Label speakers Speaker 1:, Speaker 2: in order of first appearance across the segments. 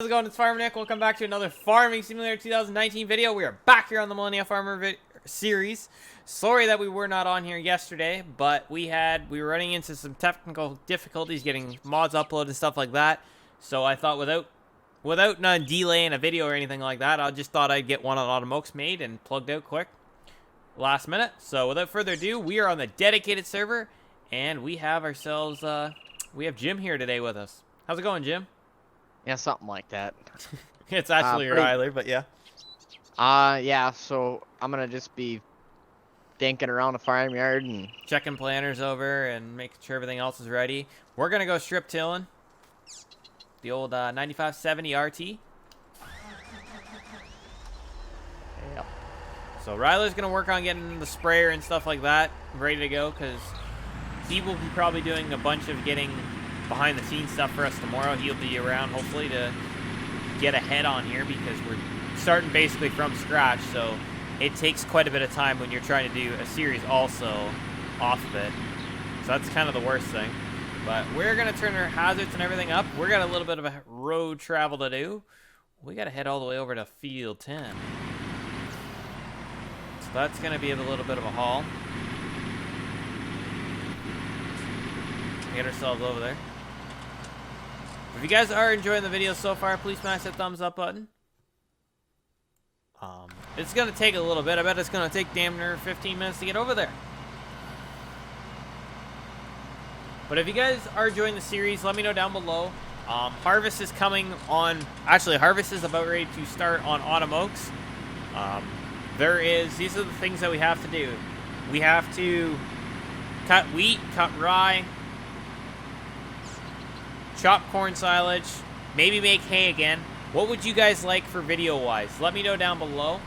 Speaker 1: How's it going? It's Farmer Nick. Welcome back to another Farming Simulator 2019 video. We are back here on the Millennial Farmer series. Sorry that we were not on here yesterday, but we were running into some technical difficulties getting mods uploaded and stuff like that. So I thought without delaying a video or anything like that, I just thought I'd get one on Automokes made and plugged out quick last minute. So without further ado, we are on the dedicated server, and we have ourselves we have Jim here today with us. How's it going, Jim?
Speaker 2: Yeah, something like that.
Speaker 1: It's actually Riley, but yeah.
Speaker 2: Yeah, so I'm gonna just be dinking around the farmyard and
Speaker 1: checking planters over and making sure everything else is ready. We're gonna go strip tilling. The old 9570 RT.
Speaker 2: Yep.
Speaker 1: So Riley's gonna work on getting the sprayer and stuff like that ready to go, because he will be probably doing a bunch of getting behind the scenes stuff for us tomorrow. He'll be around hopefully to get ahead on here, because we're starting basically from scratch, so it takes quite a bit of time when you're trying to do a series also off of it. So that's kind of the worst thing. But we're gonna turn our hazards and everything up. We're got a little bit of a road travel to do. We gotta head all the way over to field 10. So that's gonna be a little bit of a haul. Get ourselves over there. If you guys are enjoying the video so far, please smash that thumbs up button. It's going to take a little bit. I bet it's going to take damn near 15 minutes to get over there. But if you guys are enjoying the series, let me know down below. Harvest is coming on. Actually, harvest is about ready to start on Automokes. These are the things that we have to do. We have to cut wheat, cut rye, chop corn silage, maybe make hay again. What would you guys like for video-wise? Let me know down below,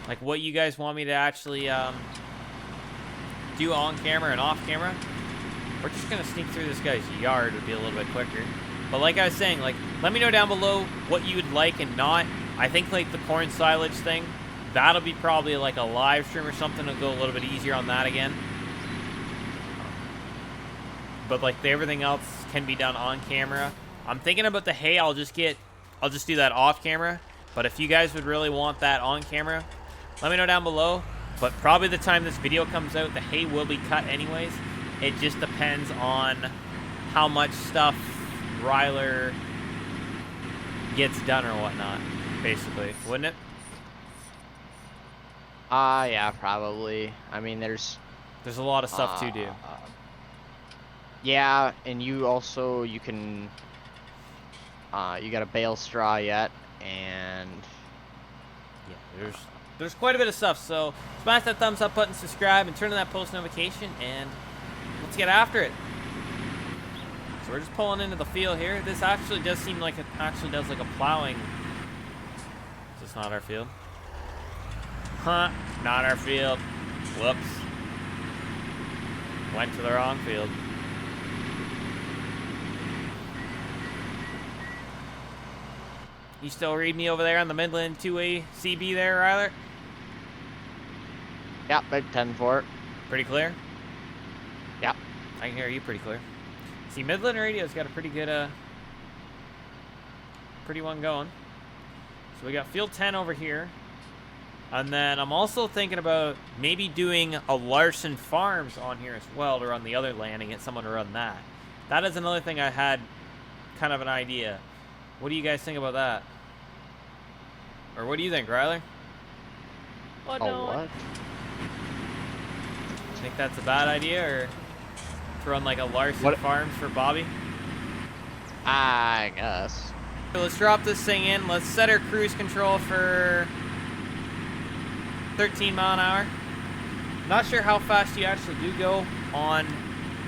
Speaker 1: like what you guys want me to actually do on camera and off camera. We're just gonna sneak through this guy's yard, would be a little bit quicker. But like I was saying, like, let me know down below what you would like and not. I think like the corn silage thing, that'll be probably like a live stream or something to go a little bit easier on that again. But like everything else can be done on camera. I'm thinking about the hay. I'll just do that off camera. But if you guys would really want that on camera, let me know down below. But probably the time this video comes out, the hay will be cut anyways. It just depends on how much stuff Ryler gets done or whatnot, basically, wouldn't it?
Speaker 2: Yeah, probably. I mean, there's
Speaker 1: a lot of stuff to do.
Speaker 2: Yeah, and you can you got a bale straw yet, and
Speaker 1: yeah, there's quite a bit of stuff. So smash that thumbs up button, subscribe, and turn on that post notification, and let's get after it. So we're just pulling into the field here. This actually does seem like it actually does like a plowing. Is this not our field? Huh? Not our field. Whoops. Went to the wrong field. You still read me over there on the Midland 2A CB there, Ryler?
Speaker 2: yeah, big 10-4.
Speaker 1: Pretty clear?
Speaker 2: Yeah.
Speaker 1: I can hear you pretty clear. See, Midland Radio's got a pretty good, pretty one going. So we got field 10 over here. And then I'm also thinking about maybe doing a Larson Farms on here as well to run the other land and get someone to run that. That is another thing I had kind of an idea. What do you guys think about that? Or what do you think, Ryler?
Speaker 2: What?
Speaker 1: You think that's a bad idea, or to run like a Larson Farms for Bobby?
Speaker 2: I guess.
Speaker 1: So let's drop this thing in. Let's set our cruise control for 13 mile an hour. Not sure how fast you actually do go on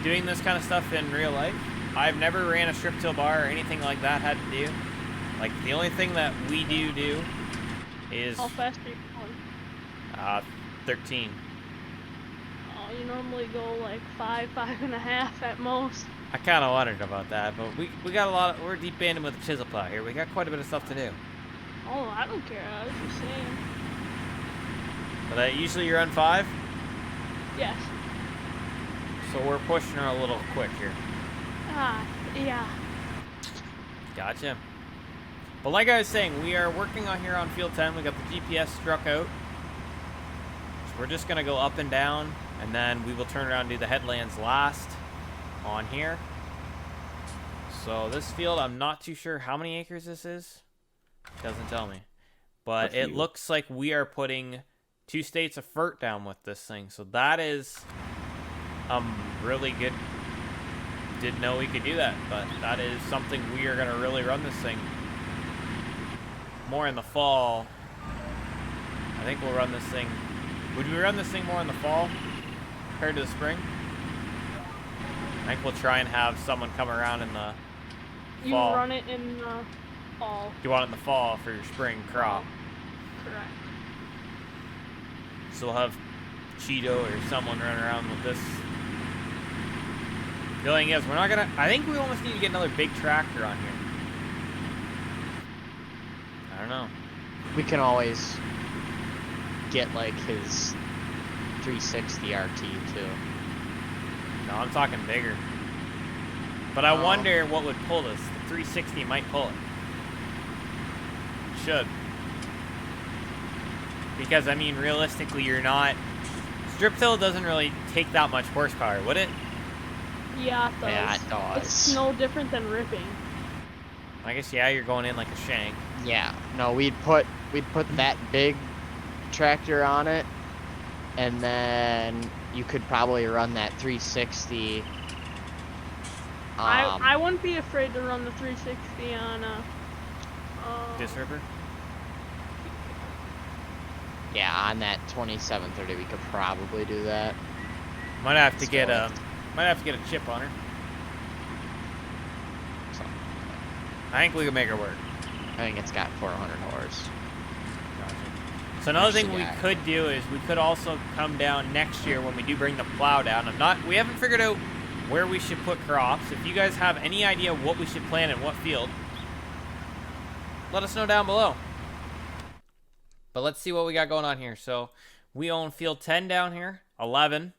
Speaker 1: doing this kind of stuff in real life. I've never ran a strip till bar or anything like that had to do. Like, the only thing that we do is...
Speaker 3: How fast are you going?
Speaker 1: 13.
Speaker 3: Oh, you normally go like 5.5 at most.
Speaker 1: I kind of wondered about that, but we got a lot of... We're deep banding with the chisel plow here. We got quite a bit of stuff to do.
Speaker 3: Oh, I don't care. I was just saying.
Speaker 1: But usually you run 5?
Speaker 3: Yes.
Speaker 1: So we're pushing her a little quick here.
Speaker 3: Yeah.
Speaker 1: Gotcha. But like I was saying, we are working on here on field 10. We got the GPS struck out. So we're just going to go up and down, and then we will turn around and do the headlands last on here. So this field, I'm not too sure how many acres this is. It doesn't tell me. But it looks like we are putting 2 states of FERT down with this thing. So that is really good. Didn't know we could do that, but that is something we are going to really run this thing more in the fall. I think we'll run this thing. Would we run this thing more in the fall compared to the spring? I think we'll try and have someone come around in the
Speaker 3: You
Speaker 1: fall.
Speaker 3: run it in the fall.
Speaker 1: You want it in the fall for your spring crop.
Speaker 3: Correct.
Speaker 1: So we'll have Cheeto or someone run around with this. The only thing is, we're not gonna. I think we almost need to get another big tractor on here. I don't know.
Speaker 2: We can always get like his 360 RT too.
Speaker 1: No, I'm talking bigger. But I
Speaker 2: Oh.
Speaker 1: wonder what would pull this. The 360 might pull it. Should. Because, I mean, realistically, you're not... Strip till doesn't really take that much horsepower, would it?
Speaker 3: Yeah, it does.
Speaker 2: Yeah, it does.
Speaker 3: It's no different than ripping.
Speaker 1: I guess, yeah, you're going in like a shank.
Speaker 2: Yeah. No, we'd put that big tractor on it, and then you could probably run that 360.
Speaker 3: I wouldn't be afraid to run the 360 on a...
Speaker 1: Disc ripper?
Speaker 2: Yeah, on that 2730, we could probably do that.
Speaker 1: Might have to
Speaker 2: So
Speaker 1: get
Speaker 2: it's-
Speaker 1: might have to get a chip on her.
Speaker 2: So,
Speaker 1: I think we can make her work.
Speaker 2: I think it's got 400 horse.
Speaker 1: So another thing
Speaker 2: Actually,
Speaker 1: we
Speaker 2: yeah.
Speaker 1: could do is we could also come down next year when we do bring the plow down. We haven't figured out where we should put crops. If you guys have any idea what we should plant in what field, let us know down below. But let's see what we got going on here. So we own field 10 down here, 11,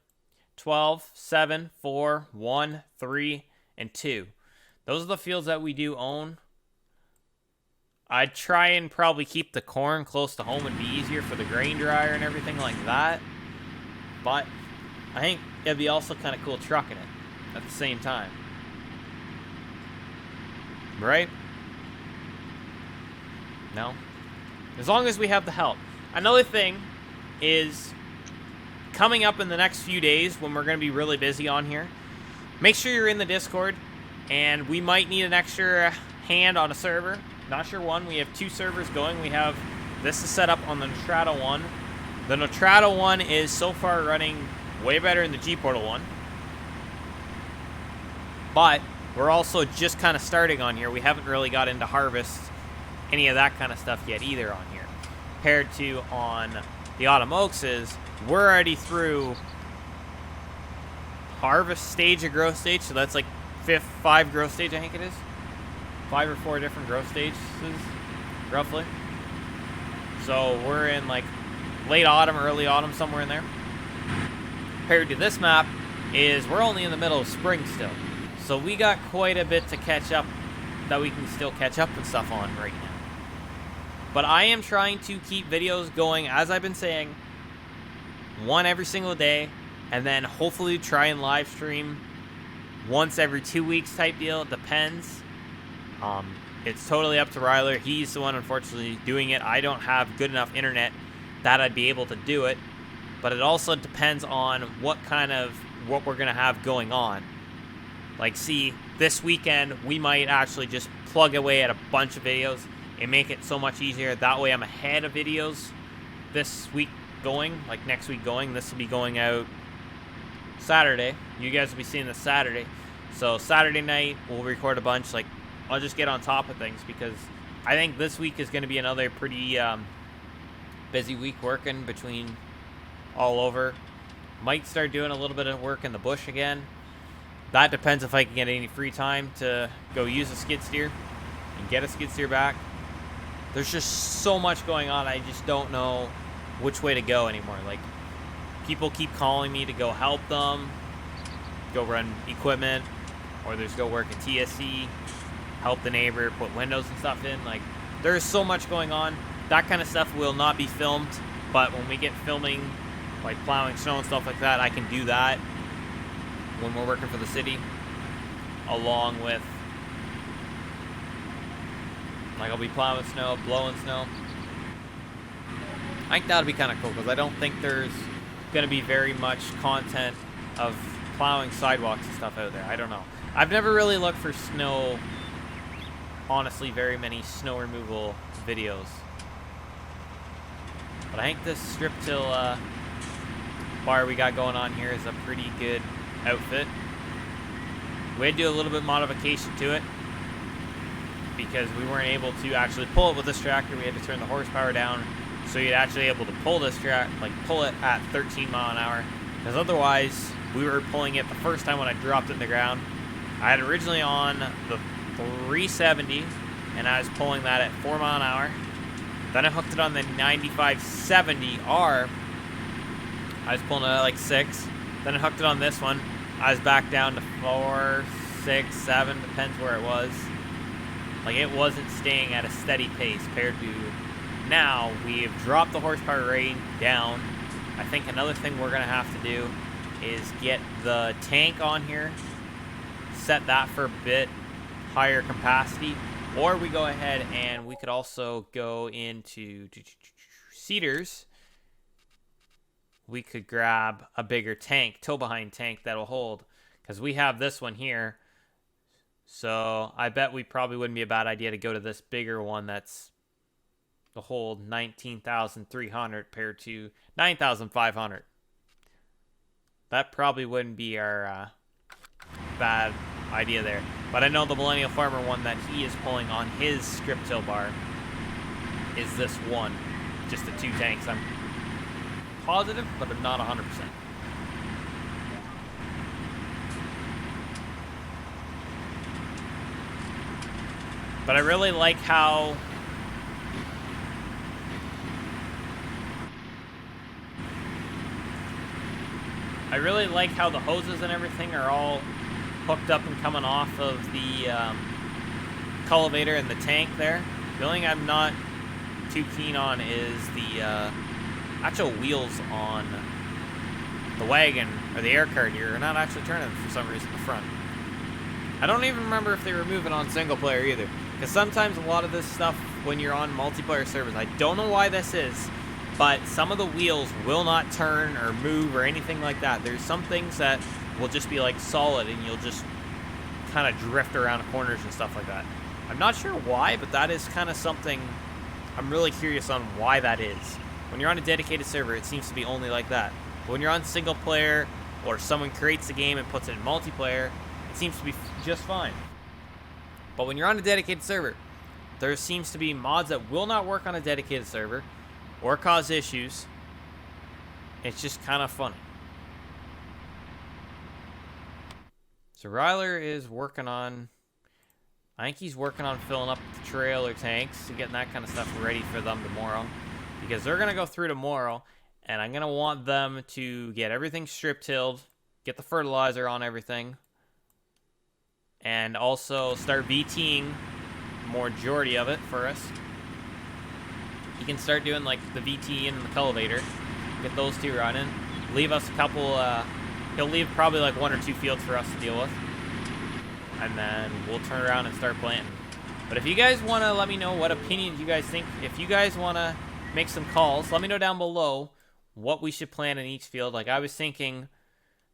Speaker 1: 12, 7, 4, 1, 3, and 2. Those are the fields that we do own. I'd try and probably keep the corn close to home. It'd be easier for the grain dryer and everything like that. But I think it'd be also kind of cool trucking it at the same time. Right? No? As long as we have the help. Another thing is coming up in the next few days when we're going to be really busy on here, make sure you're in the Discord, and we might need an extra hand on a server. Not sure one. We have 2 servers going. We have this is set up on the Notrado one. The Notrado one is so far running way better than the G-Portal one. But we're also just kind of starting on here. We haven't really got into harvest, any of that kind of stuff yet either on here. Compared to on the Autumn Oaks is, we're already through harvest stage of growth stage. So that's like 5 growth stage, I think it is. 5 or 4 different growth stages, roughly. So we're in like late autumn, early autumn, somewhere in there. Compared to this map is we're only in the middle of spring still. So we got quite a bit to catch up that we can still catch up and stuff on right now. But I am trying to keep videos going, as I've been saying, one every single day, and then hopefully try and live stream once every 2 weeks type deal. It depends. It's totally up to Ryler. He's the one, unfortunately, doing it. I don't have good enough internet that I'd be able to do it. But it also depends on what we're going to have going on. Like, see, this weekend, we might actually just plug away at a bunch of videos and make it so much easier. That way I'm ahead of videos this week going, like next week going. This will be going out Saturday. You guys will be seeing this Saturday. So Saturday night, we'll record a bunch. Like, I'll just get on top of things because I think this week is going to be another pretty busy week working between all over. Might start doing a little bit of work in the bush again. That depends if I can get any free time to go use a skid steer and get a skid steer back. There's just so much going on. I just don't know which way to go anymore. Like, people keep calling me to go help them, go run equipment, or there's go work at TSC, help the neighbor put windows and stuff in. Like, There is so much going on. That kind of stuff will not be filmed, but when we get filming, like plowing snow and stuff like that, I can do that when we're working for the city, along with, like, I'll be plowing snow, blowing snow. I think that would be kind of cool, because I don't think there's going to be very much content of plowing sidewalks and stuff out there. I don't know. I've never really looked for snow, honestly, very many snow removal videos. But I think this strip till bar we got going on here is a pretty good outfit. We had to do a little bit of modification to it because we weren't able to actually pull it with this tractor. We had to turn the horsepower down so you'd actually able to pull this pull it at 13 mile an hour. Because otherwise, we were pulling it the first time when I dropped it in the ground. I had originally on the 370, and I was pulling that at 4 mile an hour. Then I hooked it on the 9570R. I was pulling it at like 6. Then I hooked it on this one. I was back down to 4, 6, 7, depends where it was. Like, it wasn't staying at a steady pace compared to now. We've dropped the horsepower rating down. I think another thing we're going to have to do is get the tank on here, set that for a bit higher capacity, or we go ahead and we could also go into Cedars. We could grab a bigger tank, tow-behind tank that'll hold, because we have this one here. So I bet we probably wouldn't be a bad idea to go to this bigger one that's to hold 19,300 paired to 9,500. That probably wouldn't be our bad idea there. But I know the Millennial Farmer one that he is pulling on his strip till bar is this one. Just the 2 tanks. I'm positive, but I'm not 100%. But I really like how the hoses and everything are all hooked up and coming off of the cultivator and the tank there. The only thing I'm not too keen on is the actual wheels on the wagon or the air cart here are not actually turning for some reason in the front. I don't even remember if they were moving on single player either, because sometimes a lot of this stuff when you're on multiplayer servers, I don't know why this is, but some of the wheels will not turn or move or anything like that. There's some things that will just be like solid and you'll just kind of drift around corners and stuff like that. I'm not sure why, but that is kind of something I'm really curious on why that is. When you're on a dedicated server, it seems to be only like that. But when you're on single player or someone creates a game and puts it in multiplayer, it seems to be just fine. But when you're on a dedicated server, there seems to be mods that will not work on a dedicated server or cause issues. It's just kind of funny. So Ryler is working on, I think he's working on filling up the trailer tanks and getting that kind of stuff ready for them tomorrow. Because they're going to go through tomorrow, and I'm going to want them to get everything strip-tilled, get the fertilizer on everything, and also start VTing the majority of it for us. He can start doing like the VT and the cultivator, get those 2 running, leave us a couple, he'll leave probably like 1 or 2 fields for us to deal with, and then we'll turn around and start planting. But if you guys want to let me know what opinions you guys think, if you guys want to make some calls, let me know down below what we should plant in each field. Like I was thinking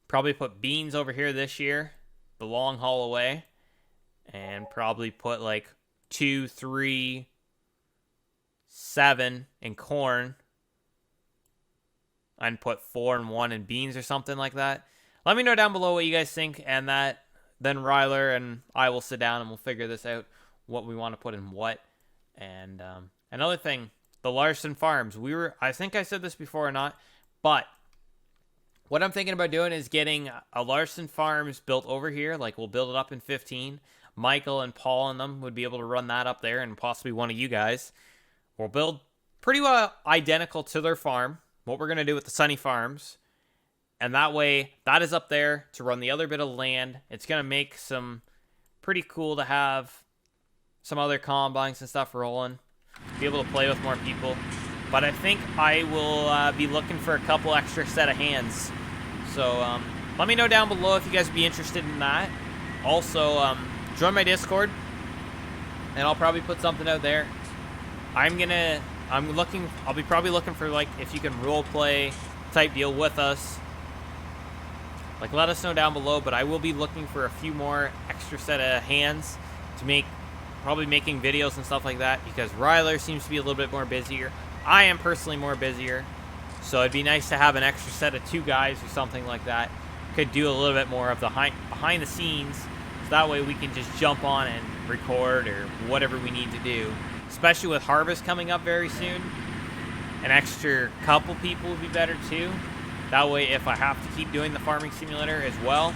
Speaker 1: probably put beans over here this year, the long haul away, and probably put like 2, 3, 7 in corn, and put 4 and 1 in beans or something like that. Let me know down below what you guys think, and that then Ryler and I will sit down and we'll figure this out, what we want to put in what. And another thing, the Larson Farms, I think I said this before or not, but what I'm thinking about doing is getting a Larson Farms built over here. Like, we'll build it up in 15. Michael and Paul and them would be able to run that up there, and possibly one of you guys. We'll build pretty well identical to their farm, what we're going to do with the Sunny Farms. And that way, that is up there to run the other bit of land. It's going to make some pretty cool to have some other combines and stuff rolling. be able to play with more people. But I think I will be looking for a couple extra set of hands. So let me know down below if you guys would be interested in that. Also, join my Discord, and I'll probably put something out there. I'll be probably looking for, like, if you can role play type deal with us. Like, let us know down below, but I will be looking for a few more extra set of hands to probably making videos and stuff like that, because Ryler seems to be a little bit more busier. I am personally more busier, so it'd be nice to have an extra set of 2 guys or something like that. Could do a little bit more of the behind the scenes, so that way we can just jump on and record or whatever we need to do. Especially with Harvest coming up very soon, an extra couple people would be better too. That way, if I have to keep doing the farming simulator as well,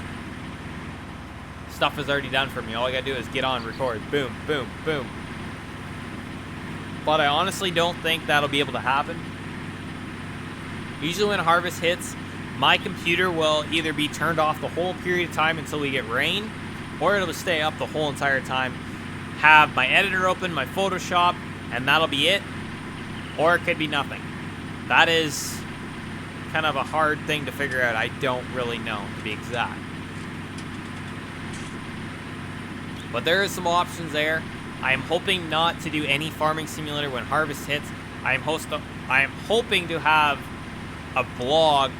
Speaker 1: stuff is already done for me. All I gotta do is get on, record, boom, boom, boom. But I honestly don't think that'll be able to happen. Usually when Harvest hits, my computer will either be turned off the whole period of time until we get rain, or it'll stay up the whole entire time. Have my editor open, my Photoshop, and that'll be it. Or it could be nothing. That is kind of a hard thing to figure out. I don't really know, to be exact. But there is some options there. I am hoping not to do any farming simulator when Harvest hits. I am hoping to have a vlog.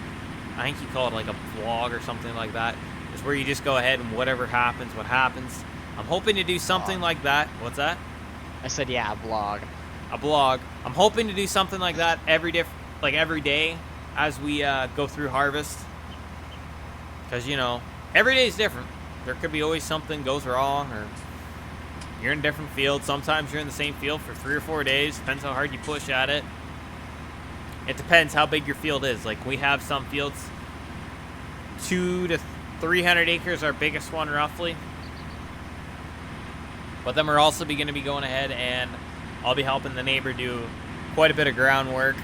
Speaker 1: I think you call it like a vlog or something like that. It's where you just go ahead and whatever happens, what happens. I'm hoping to do something like that. What's that?
Speaker 2: I said, yeah, a vlog.
Speaker 1: A blog. I'm hoping to do something like that every day as we go through Harvest. Because, you know, every day is different. There could be always something goes wrong, or you're in a different field. Sometimes you're in the same field for 3 or 4 days. Depends how hard you push at it. It depends how big your field is. Like, we have some fields, 200 to 300 acres, our biggest one roughly. But then we're also going to be going ahead, and I'll be helping the neighbor do quite a bit of groundwork.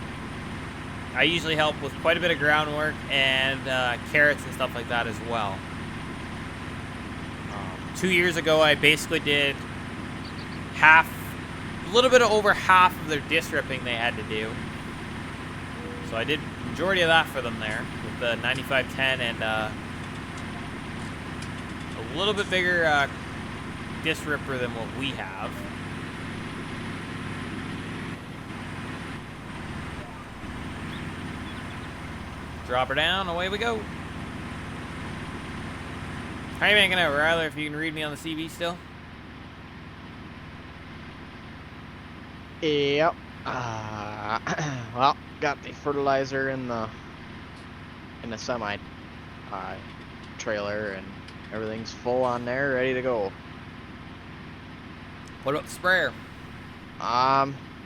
Speaker 1: I usually help with quite a bit of groundwork and carrots and stuff like that as well. 2 years ago, I basically did a little bit over half of their disc ripping they had to do. So I did majority of that for them there with the 9510 and a little bit bigger disc ripper than what we have. Drop her down, away we go. How you making out, Ryler, if you can read me on the CV still?
Speaker 2: Yep. Well, got the fertilizer in the semi trailer, and everything's full on there, ready to go.
Speaker 1: What about the sprayer?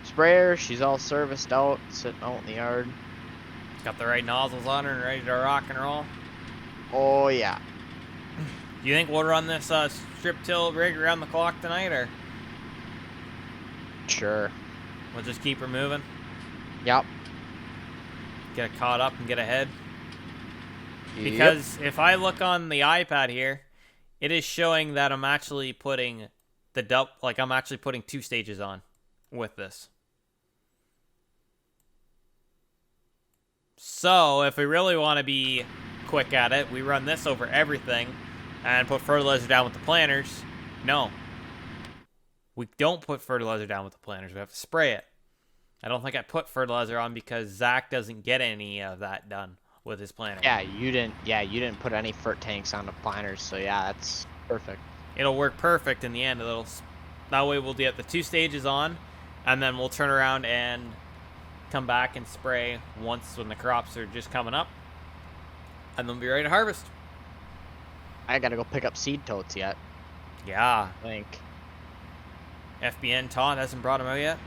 Speaker 2: Sprayer, she's all serviced out, sitting out in the yard.
Speaker 1: Got the right nozzles on her and ready to rock and roll?
Speaker 2: Oh yeah.
Speaker 1: Do you think we'll run this strip till rig around the clock tonight, or
Speaker 2: Sure.
Speaker 1: we'll just keep her moving?
Speaker 2: Yep.
Speaker 1: Get it caught up and get ahead?
Speaker 2: Yep.
Speaker 1: Because if I look on the iPad here, it is showing that I'm actually putting I'm actually putting 2 stages on with this. So if we really want to be quick at it, we run this over everything and put fertilizer down with the planters. No. We don't put fertilizer down with the planters. We have to spray it. I don't think I put fertilizer on because Zach doesn't get any of that done with his planter.
Speaker 2: Yeah, you didn't put any fert tanks on the planters, so yeah, that's perfect.
Speaker 1: It'll work perfect in the end. That way we'll get the 2 stages on, and then we'll turn around and come back and spray once when the crops are just coming up, and then we'll be ready to harvest.
Speaker 2: I gotta go pick up seed totes yet,
Speaker 1: Yeah.
Speaker 2: I think.
Speaker 1: FBN Todd hasn't brought them out yet?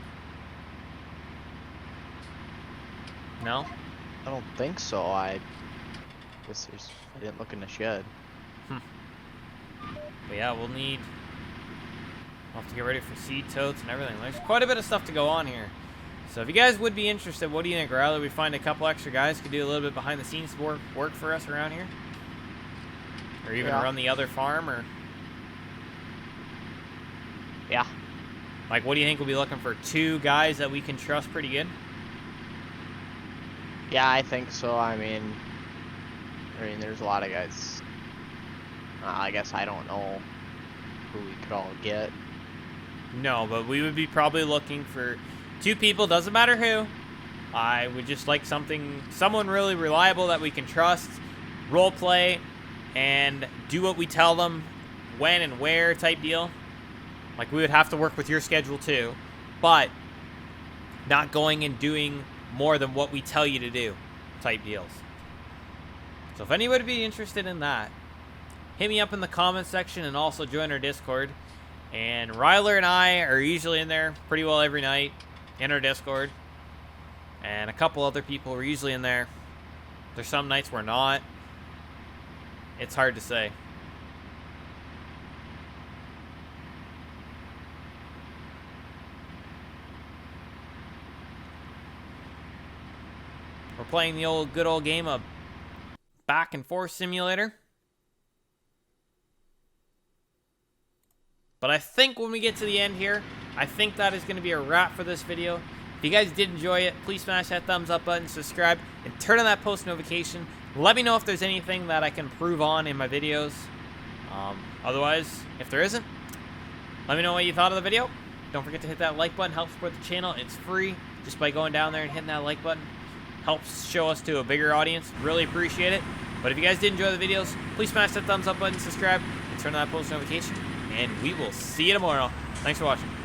Speaker 1: No?
Speaker 2: I don't think so. I didn't look in the shed.
Speaker 1: But yeah, we'll have to get ready for seed totes and everything. There's quite a bit of stuff to go on here. So if you guys would be interested, what do you think, Riley? We find a couple extra guys could do a little bit behind the scenes work for us around here? Or even run the other farm, or...
Speaker 2: Yeah.
Speaker 1: Like, what do you think we'll be looking for? 2 guys that we can trust pretty good?
Speaker 2: Yeah, I think so. I mean, there's a lot of guys. I guess I don't know who we could all get.
Speaker 1: No, but we would be probably looking for 2 people, doesn't matter who. I would just like someone really reliable that we can trust, role play, and do what we tell them, when and where type deal. Like, we would have to work with your schedule too, but not going and doing more than what we tell you to do type deals. So if anybody would be interested in that, hit me up in the comments section and also join our Discord. And Ryler and I are usually in there pretty well every night in our Discord. And a couple other people are usually in there. There's some nights we're not. It's hard to say. We're playing the good old game of Back and Forth Simulator. But I think when we get to the end here, I think that is going to be a wrap for this video. If you guys did enjoy it, please smash that thumbs up button, subscribe, and turn on that post notification. Let me know if there's anything that I can improve on in my videos. Otherwise, if there isn't, let me know what you thought of the video. Don't forget to hit that like button. Help support the channel. It's free just by going down there and hitting that like button. Helps show us to a bigger audience. Really appreciate it. But if you guys did enjoy the videos, please smash that thumbs up button, subscribe, and turn on that post notification. And we will see you tomorrow. Thanks for watching.